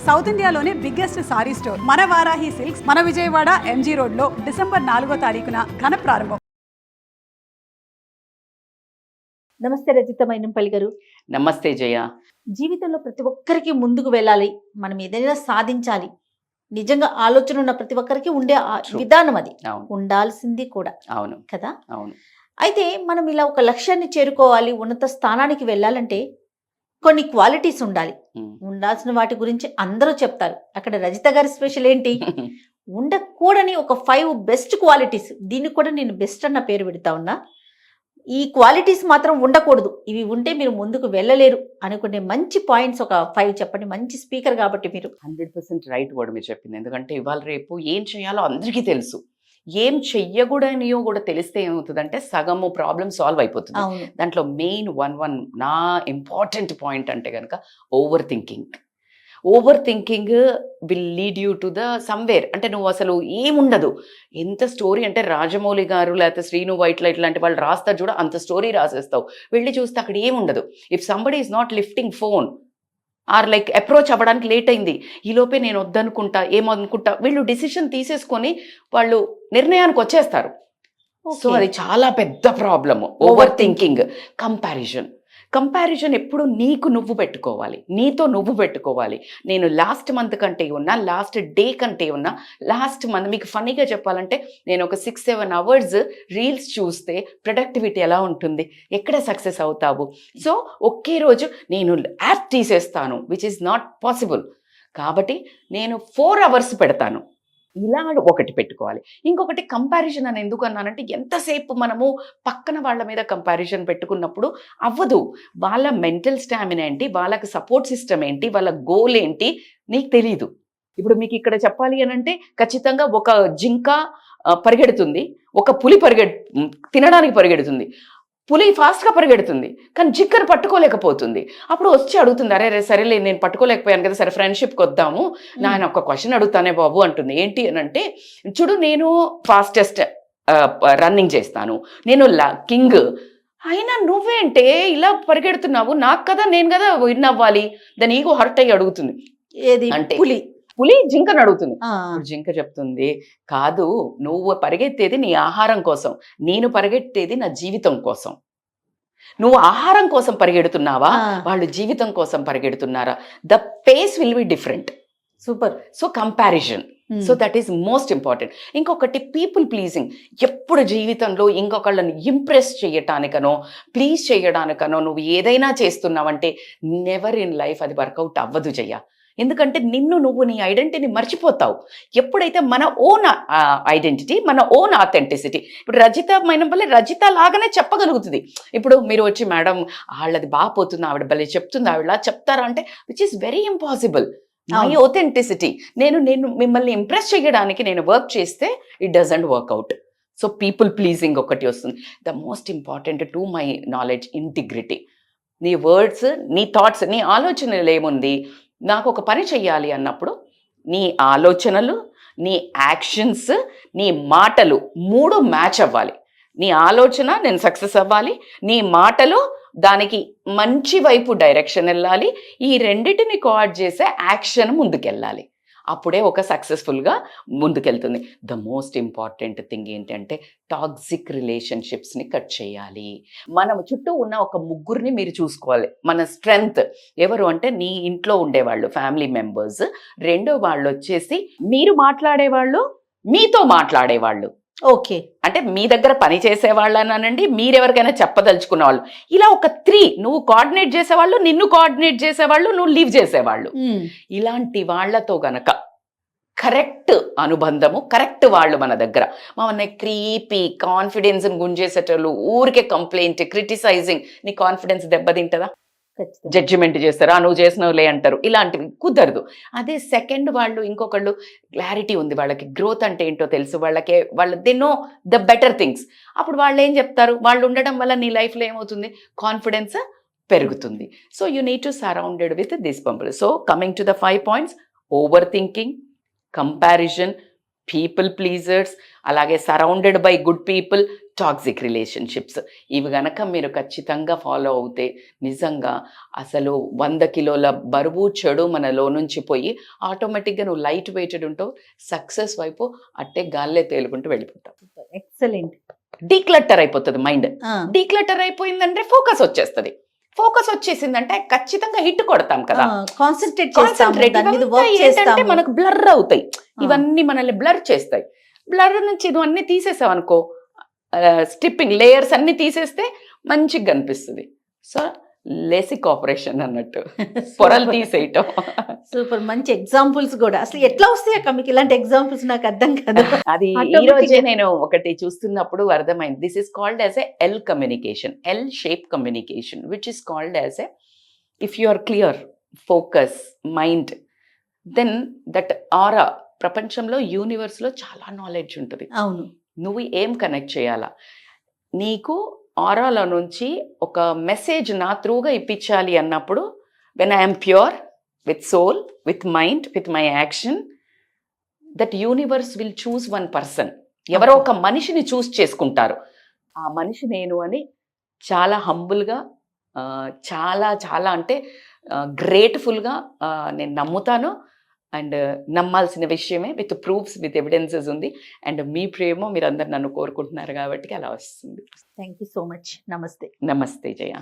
South ఇండియాలోనే biggest sorry store మన Varahi silks మన విజయవాడ ఎంజీ రోడ్ లో డిసెంబర్ 4వ తారీఖున ఘన ప్రారంభం. నమస్తే రజిత మైనంపల్లి గారు. నమస్తే జయ. జీవితంలో ప్రతి ఒక్కరికి ముందుకు వెళ్ళాలి, మనం ఏదైనా సాధించాలి, నిజంగా ఆలోచన ఉన్న ప్రతి ఒక్కరికి ఉండే విధానం అది ఉండాల్సింది కూడా. అవును కదా. అవును. అయితే మనం ఇలా ఒక లక్ష్యాన్ని చేరుకోవాలి, ఉన్నత స్థానానికి వెళ్ళాలంటే కొన్ని క్వాలిటీస్ ఉండాలి. ఉండాల్సిన వాటి గురించి అందరూ చెప్తారు. అక్కడ రజిత గారి స్పెషల్ ఏంటి? ఉండకూడని ఒక 5 బెస్ట్ క్వాలిటీస్. దీన్ని కూడా నేను బెస్ట్ అన్న పేరు పెడతా ఉన్నా. ఈ క్వాలిటీస్ మాత్రం ఉండకూడదు, ఇవి ఉంటే మీరు ముందుకు వెళ్ళలేరు అనుకునే మంచి పాయింట్స్ ఒక 5 చెప్పండి. మంచి స్పీకర్ కాబట్టి మీరు 100% రైట్ వర్డ్ మీరు చెప్పింది. ఎందుకంటే ఇవాళ రేపు ఏం చేయాలో అందరికీ తెలుసు, ఏం చెయ్యకూడనియో కూడా తెలిస్తే ఏమవుతుందంటే సగము ప్రాబ్లమ్ సాల్వ్ అయిపోతుంది. దాంట్లో మెయిన్ వన్ నా ఇంపార్టెంట్ పాయింట్ అంటే కనుక over thinking. Over thinking will lead you to the somewhere. అంటే నువ్వు అసలు ఏముండదు, ఎంత స్టోరీ అంటే రాజమౌళి గారు లేకపోతే శ్రీను వైట్ల ఇట్లాంటి వాళ్ళు రాస్తారు చూడ, అంత స్టోరీ రాసేస్తావు. వెళ్ళి చూస్తే అక్కడ ఏముండదు. If somebody is not lifting phone are like approach అవ్వడానికి లేట్ అయింది, ఈలోపే నేను వద్దనుకుంటా ఏమనుకుంటా, వీళ్ళు డిసిషన్ తీసేసుకొని వాళ్ళు నిర్ణయానికి వచ్చేస్తారు. సో అది చాలా పెద్ద ప్రాబ్లము. Over thinking. కంపారిజన్ ఎప్పుడు నీకు నువ్వు పెట్టుకోవాలి, నీతో నువ్వు పెట్టుకోవాలి. నేను లాస్ట్ మంత్ కంటే ఉన్నా, లాస్ట్ డే కంటే ఉన్నా, లాస్ట్ మంత్ మీకు ఫన్నీగా చెప్పాలంటే నేను ఒక 6-7 అవర్స్ రీల్స్ చూస్తే ప్రొడక్టివిటీ ఎలా ఉంటుంది, ఎక్కడ సక్సెస్ అవుతావు. సో ఒకే రోజు నేను యాప్ తీసేస్తాను, విచ్ ఈస్ నాట్ పాసిబుల్. కాబట్టి నేను 4 అవర్స్ పెడతాను. ఇలా ఒకటి పెట్టుకోవాలి. ఇంకొకటి కంపారిజన్ అని ఎందుకు అన్నానంటే, ఎంతసేపు మనము పక్కన వాళ్ళ మీద కంపారిజన్ పెట్టుకున్నప్పుడు అవ్వదు. వాళ్ళ మెంటల్ స్టామినా ఏంటి, వాళ్ళకి సపోర్ట్ సిస్టమ్ ఏంటి, వాళ్ళ గోల్ ఏంటి నీకు తెలీదు. ఇప్పుడు మీకు ఇక్కడ చెప్పాలి అని అంటే, ఖచ్చితంగా ఒక జింక పరిగెడుతుంది, ఒక పులి తినడానికి పరిగెడుతుంది. పులి ఫాస్ట్గా పరిగెడుతుంది కానీ జింకను పట్టుకోలేకపోతుంది. అప్పుడు వచ్చి అడుగుతుంది, అరే సరేలే నేను పట్టుకోలేకపోయాను కదా, సరే ఫ్రెండ్షిప్కి వద్దాము, నేను ఒక క్వశ్చన్ అడుగుతానే బాబు అంటుంది. ఏంటి అని అంటే, చూడు నేను ఫాస్టెస్ట్ రన్నింగ్ చేస్తాను, నేను కింగ్, అయినా నువ్వేంటే ఇలా పరిగెడుతున్నావు, నాకు కదా నేను కదా విన్ అవ్వాలి. దాని ఈగో హర్ట్ అయ్యి అడుగుతుంది. ఏది అంటే పులి జింకను అడుగుతుంది. జింక చెప్తుంది, కాదు నువ్వు పరిగెత్తేది నీ ఆహారం కోసం, నేను పరిగెత్తేది నా జీవితం కోసం. నువ్వు ఆహారం కోసం పరిగెడుతున్నావా, వాళ్ళు జీవితం కోసం పరిగెడుతున్నారా? The pace will be different. Super. So comparison, so that is most important. ఇంకొకటి పీపుల్ ప్లీజింగ్. ఎప్పుడు జీవితంలో ఇంకొకళ్ళని ఇంప్రెస్ చేయటానికనో ప్లీజ్ చేయడానికనో నువ్వు ఏదైనా చేస్తున్నావంటే నెవర్ ఇన్ లైఫ్ అది వర్కౌట్ అవ్వదు జయ్య. ఎందుకంటే నువ్వు నీ ఐడెంటిటీని మర్చిపోతావు. ఎప్పుడైతే మన ఓన్ ఐడెంటిటీ, మన ఓన్ ఆథెంటిసిటీ, ఇప్పుడు రజిత మైనంపల్లి రజిత లాగానే చెప్పగలుగుతుంది. ఇప్పుడు మీరు వచ్చి మేడం వాళ్ళది బాగా పోతుంది, ఆవిడ భలే చెప్తుంది, ఆవిడ చెప్తారా అంటే which is very impossible. My authenticity, నేను మిమ్మల్ని ఇంప్రెస్ చేయడానికి నేను వర్క్ చేస్తే it doesn't work out. So people pleasing ఒకటి వస్తుంది. The most important to my knowledge integrity. నీ వర్డ్స్, నీ థాట్స్, నీ ఆలోచనలు ఏముంది, నాకు ఒక పని చెయ్యాలి అన్నప్పుడు నీ ఆలోచనలు, నీ యాక్షన్స్, నీ మాటలు 3 మ్యాచ్ అవ్వాలి. నీ ఆలోచన నేను సక్సెస్ అవ్వాలి, నీ మాటలు దానికి మంచి వైపు డైరెక్షన్ వెళ్ళాలి, ఈ రెండింటిని కోఆర్డ్ చేసే యాక్షన్ ముందుకెళ్ళాలి. అప్పుడే ఒక సక్సెస్ఫుల్గా ముందుకెళ్తుంది. ద మోస్ట్ ఇంపార్టెంట్ థింగ్ ఏంటంటే టాక్సిక్ రిలేషన్షిప్స్ని కట్ చేయాలి. మనం చుట్టూ ఉన్న ఒక 3 మీరు చూసుకోవాలి. మన స్ట్రెంగ్త్ ఎవరు అంటే నీ ఇంట్లో ఉండేవాళ్ళు, ఫ్యామిలీ మెంబర్స్. 2 వాళ్ళు వచ్చేసి మీరు మాట్లాడేవాళ్ళు, మీతో మాట్లాడేవాళ్ళు. ఓకే, అంటే మీ దగ్గర పని చేసేవాళ్ళనండి, మీరెవరికైనా చెప్పదలుచుకున్న వాళ్ళు. ఇలా ఒక 3 నువ్వు కోఆర్డినేట్ చేసేవాళ్ళు, నిన్ను కోఆర్డినేట్ చేసేవాళ్ళు, నువ్వు లీవ్ చేసేవాళ్ళు. ఇలాంటి వాళ్లతో గనక కరెక్ట్ అనుబంధము, కరెక్ట్ వాళ్ళు మన దగ్గర, మన క్రీపీ కాన్ఫిడెన్స్ని గుంజేసేటోళ్ళు, ఊరికే కంప్లైంట్, క్రిటిసైజింగ్, నీ కాన్ఫిడెన్స్ దెబ్బతింటదా? జడ్జిమెంట్ చేస్తారా, నువ్వు చేసినవులే అంటారు. ఇలాంటివి కుదరదు. అదే సెకండ్ వాళ్ళు, ఇంకొకళ్ళు క్లారిటీ ఉంది, వాళ్ళకి గ్రోత్ అంటే ఏంటో తెలుసు, వాళ్ళు they know the better things. అప్పుడు వాళ్ళు ఏం చెప్తారు, వాళ్ళు ఉండడం వల్ల నీ లైఫ్లో ఏమవుతుంది, కాన్ఫిడెన్స్ పెరుగుతుంది. So you need to surrounded with this people. So coming to the 5 points: overthinking, comparison, people pleasers, అలాగే surrounded by good people, toxic relationships. ఇవి గనక మీరు ఖచ్చితంగా ఫాలో అవుతే నిజంగా అసలు 100 కిలోల బరువు చెడు మనలో నుంచి పోయి ఆటోమేటిక్గా నువ్వు లైట్ వెయిటెడ్ ఉంటావు, సక్సెస్ వైపు అట్టే గాల్లే తేలుకుంటూ వెళ్ళిపోతావు. ఎక్సలెంట్. డీక్లటర్ అయిపోతుంది మైండ్. డీక్లటర్ అయిపోయిందంటే ఫోకస్ వచ్చేస్తుంది. ఫోకస్ వచ్చేసిందంటే ఖచ్చితంగా హిట్ కొడతాం కదా. కాన్సన్ట్రేట్ ఏంటంటే మనకు బ్లర్ అవుతాయి, ఇవన్నీ మనల్ని బ్లర్ చేస్తాయి. బ్లర్ నుంచి ఇవన్నీ తీసేసాం అనుకో, స్టిప్పింగ్ లేయర్స్ అన్ని తీసేస్తే మంచిగా కనిపిస్తుంది. సో లేసిక్ ఆపరేషన్ అన్నట్టు, పొరలు తీసేయటం. సూపర్, మంచి ఎగ్జాంపుల్స్ కూడా. అసలు ఎట్లా వస్తాయి అక్క మీకు ఇలాంటి ఎగ్జాంపుల్స్? నాకు అర్థం కాదు. అది ఈ రోజే నేను ఒకటి చూస్తున్నప్పుడు అర్థమైంది. This is called as a L communication, L shape communication, which is called as a if you are clear, focus, mind, then that aura. ప్రపంచంలో యూనివర్స్లో చాలా నాలెడ్జ్ ఉంటుంది. అవును. నువ్వు ఏం కనెక్ట్ చేయాలా, నీకు ఆరాలో నుంచి ఒక మెసేజ్ నా త్రూగా ఇప్పించాలి అన్నప్పుడు, when I'm pure with soul, with mind, with my action, that universe will choose one person. ఎవరో ఒక మనిషిని చూస్ చేసుకుంటారు. ఆ మనిషి నేను అని చాలా హంబుల్గా, చాలా చాలా అంటే గ్రేట్ఫుల్గా నేను నమ్ముతాను. అండ్ నమ్మాల్సిన విషయమే, విత్ ప్రూఫ్స్, విత్ ఎవిడెన్సెస్ ఉంది. అండ్ మీ ప్రేమ మీరందరు నన్ను కోరుకుంటున్నారు కాబట్టి అలా వస్తుంది. Thank you so much. నమస్తే. నమస్తే జయ.